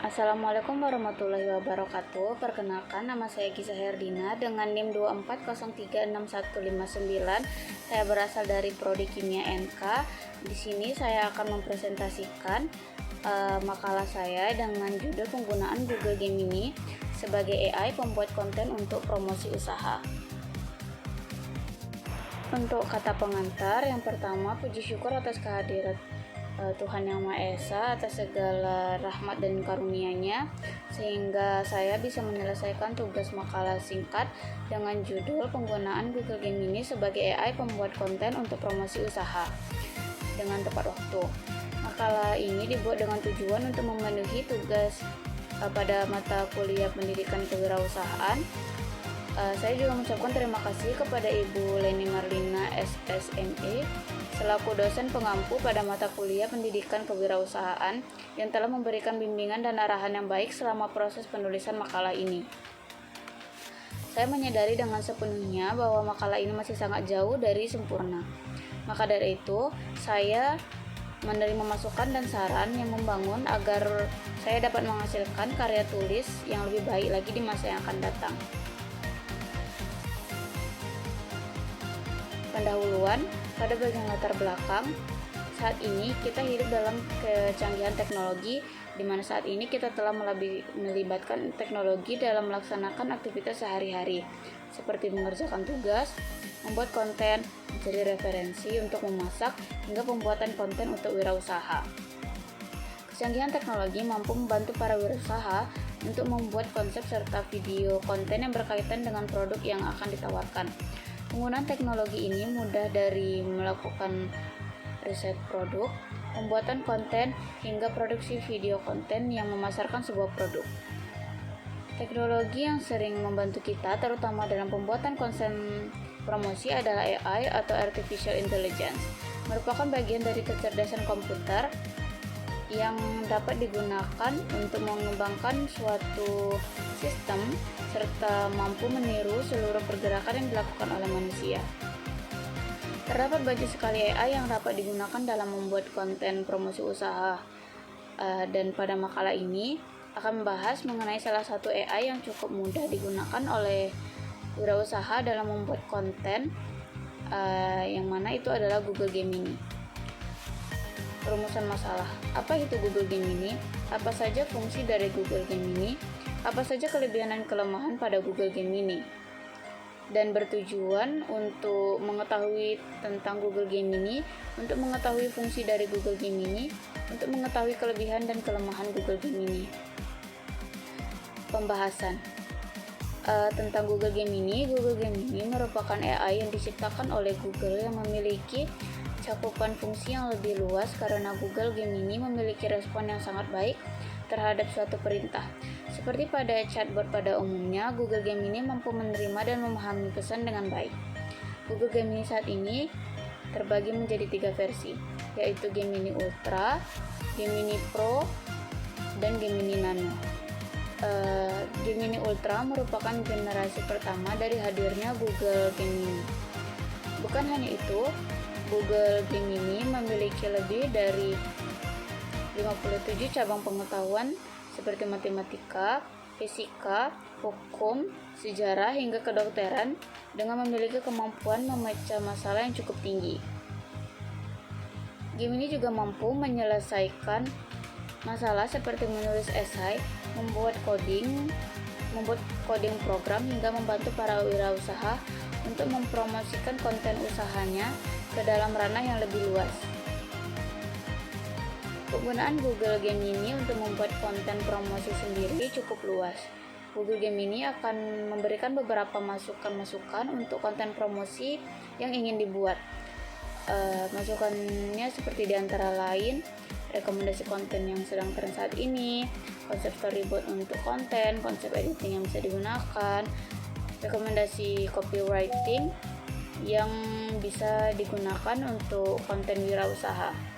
Assalamualaikum warahmatullahi wabarakatuh. Perkenalkan, nama saya Gisa Herdina dengan NIM 240361159. Saya berasal dari Prodi Kimia NK. Di sini saya akan mempresentasikan makalah saya dengan judul penggunaan Google Gemini sebagai AI pembuat konten untuk promosi usaha. Untuk kata pengantar, yang pertama, puji syukur atas kehadiran Tuhan Yang Maha Esa atas segala rahmat dan karunia-Nya, sehingga saya bisa menyelesaikan tugas makalah singkat dengan judul penggunaan Google Gemini sebagai AI pembuat konten untuk promosi usaha dengan tepat waktu. Makalah ini dibuat dengan tujuan untuk memenuhi tugas pada mata kuliah pendidikan kewirausahaan. Saya juga mengucapkan terima kasih kepada Ibu Leni Marlina SSME selaku dosen pengampu pada mata kuliah pendidikan kewirausahaan yang telah memberikan bimbingan dan arahan yang baik selama proses penulisan makalah ini. Saya menyadari dengan sepenuhnya bahwa makalah ini masih sangat jauh dari sempurna. Maka dari itu, saya menerima masukan dan saran yang membangun agar saya dapat menghasilkan karya tulis yang lebih baik lagi di masa yang akan datang. Pendahuluan, pada bagian latar belakang, saat ini kita hidup dalam kecanggihan teknologi, di mana saat ini kita telah melibatkan teknologi dalam melaksanakan aktivitas sehari-hari, seperti mengerjakan tugas, membuat konten, mencari referensi untuk memasak, hingga pembuatan konten untuk wirausaha. Kecanggihan teknologi mampu membantu para wirausaha untuk membuat konsep serta video konten yang berkaitan dengan produk yang akan ditawarkan. Penggunaan teknologi ini mudah dari melakukan riset produk, pembuatan konten, hingga produksi video konten yang memasarkan sebuah produk. Teknologi yang sering membantu kita, terutama dalam pembuatan konten promosi, adalah AI atau Artificial Intelligence, merupakan bagian dari kecerdasan komputer yang dapat digunakan untuk mengembangkan suatu sistem serta mampu meniru seluruh pergerakan yang dilakukan oleh manusia. Terdapat banyak sekali AI yang dapat digunakan dalam membuat konten promosi usaha, dan pada makalah ini akan membahas mengenai salah satu AI yang cukup mudah digunakan oleh wirausaha dalam membuat konten, yang mana itu adalah Google Gemini. Rumusan masalah. Apa itu Google Gemini? Apa saja fungsi dari Google Gemini? Apa saja kelebihan dan kelemahan pada Google Gemini? Dan bertujuan untuk mengetahui tentang Google Gemini, untuk mengetahui fungsi dari Google Gemini, untuk mengetahui kelebihan dan kelemahan Google Gemini. Pembahasan tentang Google Gemini. Google Gemini merupakan AI yang diciptakan oleh Google yang memiliki cakupan fungsi yang lebih luas karena Google Gemini memiliki respon yang sangat baik terhadap suatu perintah. Seperti pada chatbot pada umumnya, Google Gemini mampu menerima dan memahami pesan dengan baik. Google Gemini saat ini terbagi menjadi 3 versi, yaitu Gemini Ultra, Gemini Pro, dan Gemini Nano. Gemini Ultra merupakan generasi pertama dari hadirnya Google Gemini. Bukan hanya itu, Google Gemini memiliki lebih dari 57 cabang pengetahuan seperti matematika, fisika, hukum, sejarah, hingga kedokteran dengan memiliki kemampuan memecah masalah yang cukup tinggi. Gemini juga mampu menyelesaikan masalah seperti menulis esai, membuat coding program, hingga membantu para wirausaha untuk mempromosikan konten usahanya ke dalam ranah yang lebih luas. Penggunaan Google Gemini untuk membuat konten promosi sendiri cukup luas. Google Gemini akan memberikan beberapa masukan-masukan untuk konten promosi yang ingin dibuat. Masukannya seperti diantara lain, rekomendasi konten yang sedang tren saat ini, konsep storyboard untuk konten, konsep editing yang bisa digunakan, rekomendasi copywriting yang bisa digunakan untuk konten wirausaha.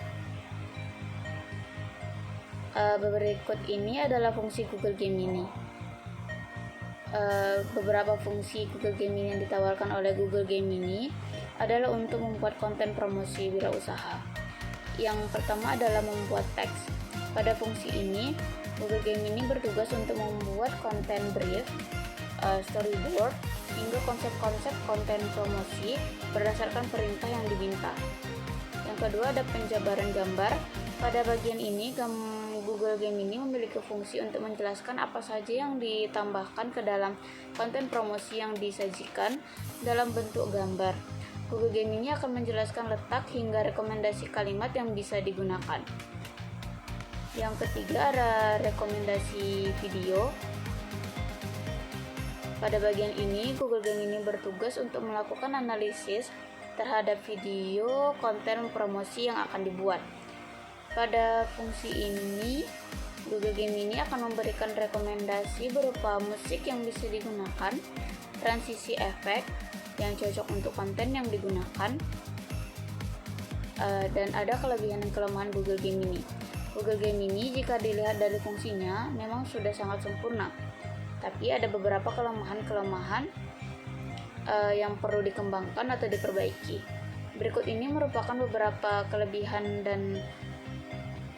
Berikut ini adalah fungsi Google Gemini. Beberapa fungsi Google Gemini yang ditawarkan oleh Google Gemini adalah untuk membuat konten promosi wirausaha. Yang pertama adalah membuat teks. Pada fungsi ini, Google Game ini bertugas untuk membuat konten brief, storyboard, hingga konsep-konsep konten promosi berdasarkan perintah yang diminta. Yang kedua ada penjabaran gambar. Pada bagian ini, Google Game ini memiliki fungsi untuk menjelaskan apa saja yang ditambahkan ke dalam konten promosi yang disajikan dalam bentuk gambar. Google Game ini akan menjelaskan letak hingga rekomendasi kalimat yang bisa digunakan. Yang ketiga ada rekomendasi video. Pada bagian ini, Google Game ini bertugas untuk melakukan analisis terhadap video konten promosi yang akan dibuat. Pada fungsi ini, Google Game ini akan memberikan rekomendasi berupa musik yang bisa digunakan, transisi efek yang cocok untuk konten yang digunakan, dan ada kelebihan dan kelemahan Google Game ini. Google Game ini jika dilihat dari fungsinya memang sudah sangat sempurna, tapi ada beberapa kelemahan-kelemahan yang perlu dikembangkan atau diperbaiki. Berikut ini merupakan beberapa kelebihan dan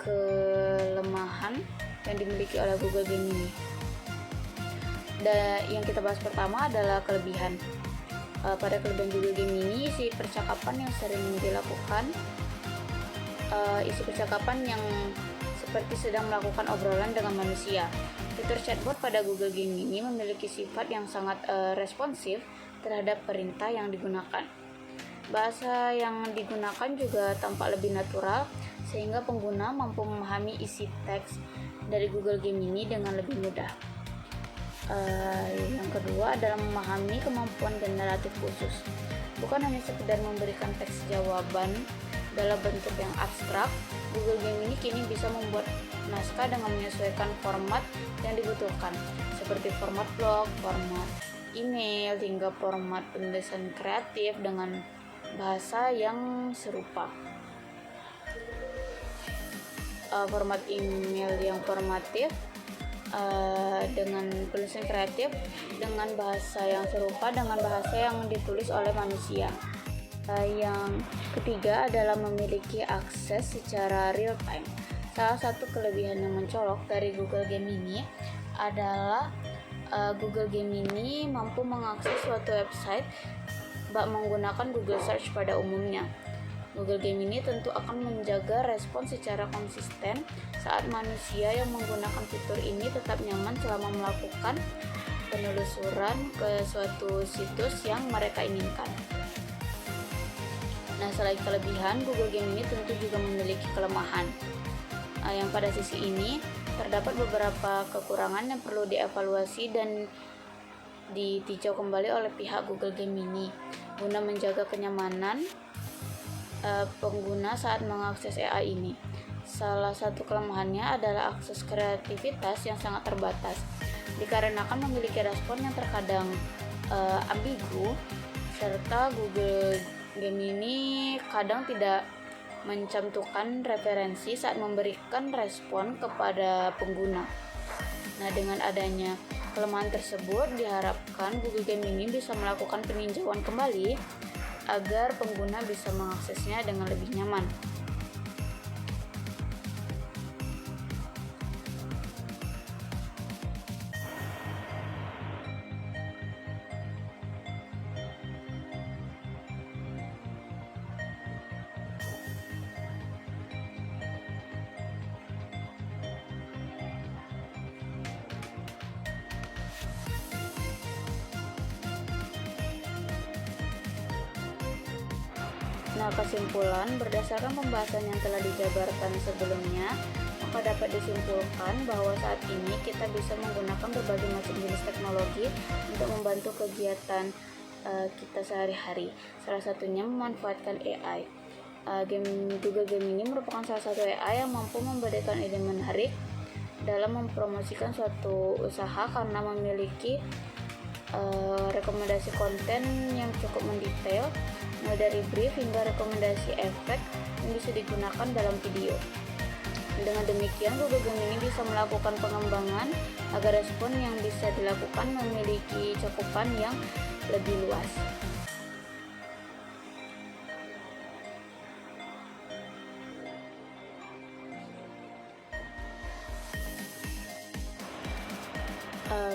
kelemahan yang dimiliki oleh Google Game ini. Yang kita bahas pertama adalah kelebihan. Pada kelebihan Google Game ini, isi percakapan yang sering dilakukan, isi percakapan yang seperti sedang melakukan obrolan dengan manusia. Fitur chatbot pada Google Game ini memiliki sifat yang sangat responsif terhadap perintah yang digunakan. Bahasa yang digunakan juga tampak lebih natural, sehingga pengguna mampu memahami isi teks dari Google Game ini dengan lebih mudah. Yang kedua adalah memahami kemampuan generatif khusus. Bukan hanya sekedar memberikan teks jawaban dalam bentuk yang abstrak, Google Game ini kini bisa membuat naskah dengan menyesuaikan format yang dibutuhkan, seperti format blog, format email, hingga format penulisan kreatif dengan bahasa yang serupa. Format email yang formatif dengan penulisan kreatif dengan bahasa yang serupa dengan bahasa yang ditulis oleh manusia. Yang ketiga adalah memiliki akses secara real time. Salah satu kelebihan yang mencolok dari Google Game ini adalah Google Game ini mampu mengakses suatu website menggunakan Google Search pada umumnya. Google Game ini tentu akan menjaga respon secara konsisten saat manusia yang menggunakan fitur ini tetap nyaman selama melakukan penelusuran ke suatu situs yang mereka inginkan. Nah, selain kelebihan, Google Game ini tentu juga memiliki kelemahan. Yang pada sisi ini terdapat beberapa kekurangan yang perlu dievaluasi dan ditinjau kembali oleh pihak Google Game ini guna menjaga kenyamanan pengguna saat mengakses AI ini. Salah satu kelemahannya adalah akses kreativitas yang sangat terbatas, dikarenakan memiliki respon yang terkadang ambigu, serta Google Game ini kadang tidak mencantumkan referensi saat memberikan respon kepada pengguna. Nah, dengan adanya kelemahan tersebut, diharapkan Google Game ini bisa melakukan peninjauan kembali agar pengguna bisa mengaksesnya dengan lebih nyaman. Nah, kesimpulan berdasarkan pembahasan yang telah dijabarkan sebelumnya, maka dapat disimpulkan bahwa saat ini kita bisa menggunakan berbagai macam jenis teknologi untuk membantu kegiatan kita sehari-hari. Salah satunya memanfaatkan AI. Google Game ini merupakan salah satu AI yang mampu memberikan ide menarik dalam mempromosikan suatu usaha karena memiliki rekomendasi konten yang cukup mendetail, mulai dari brief hingga rekomendasi efek yang bisa digunakan dalam video. Dengan demikian, Google Game ini bisa melakukan pengembangan agar respon yang bisa dilakukan memiliki cakupan yang lebih luas.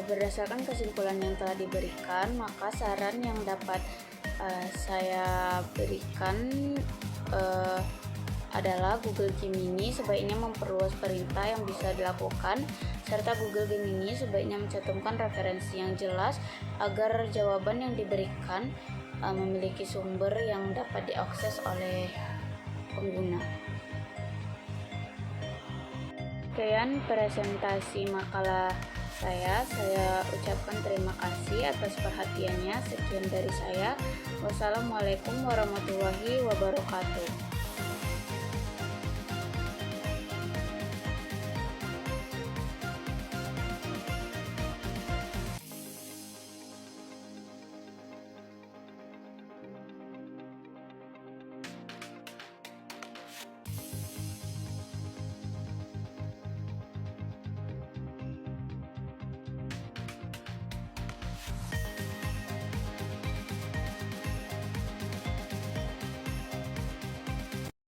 Berdasarkan kesimpulan yang telah diberikan, maka saran yang dapat saya berikan adalah Google Gemini sebaiknya memperluas perintah yang bisa dilakukan, serta Google Gemini sebaiknya mencantumkan referensi yang jelas agar jawaban yang diberikan memiliki sumber yang dapat diakses oleh pengguna. Sekian presentasi makalah saya ucapkan terima kasih atas perhatiannya. Sekian dari saya. Wassalamualaikum warahmatullahi wabarakatuh.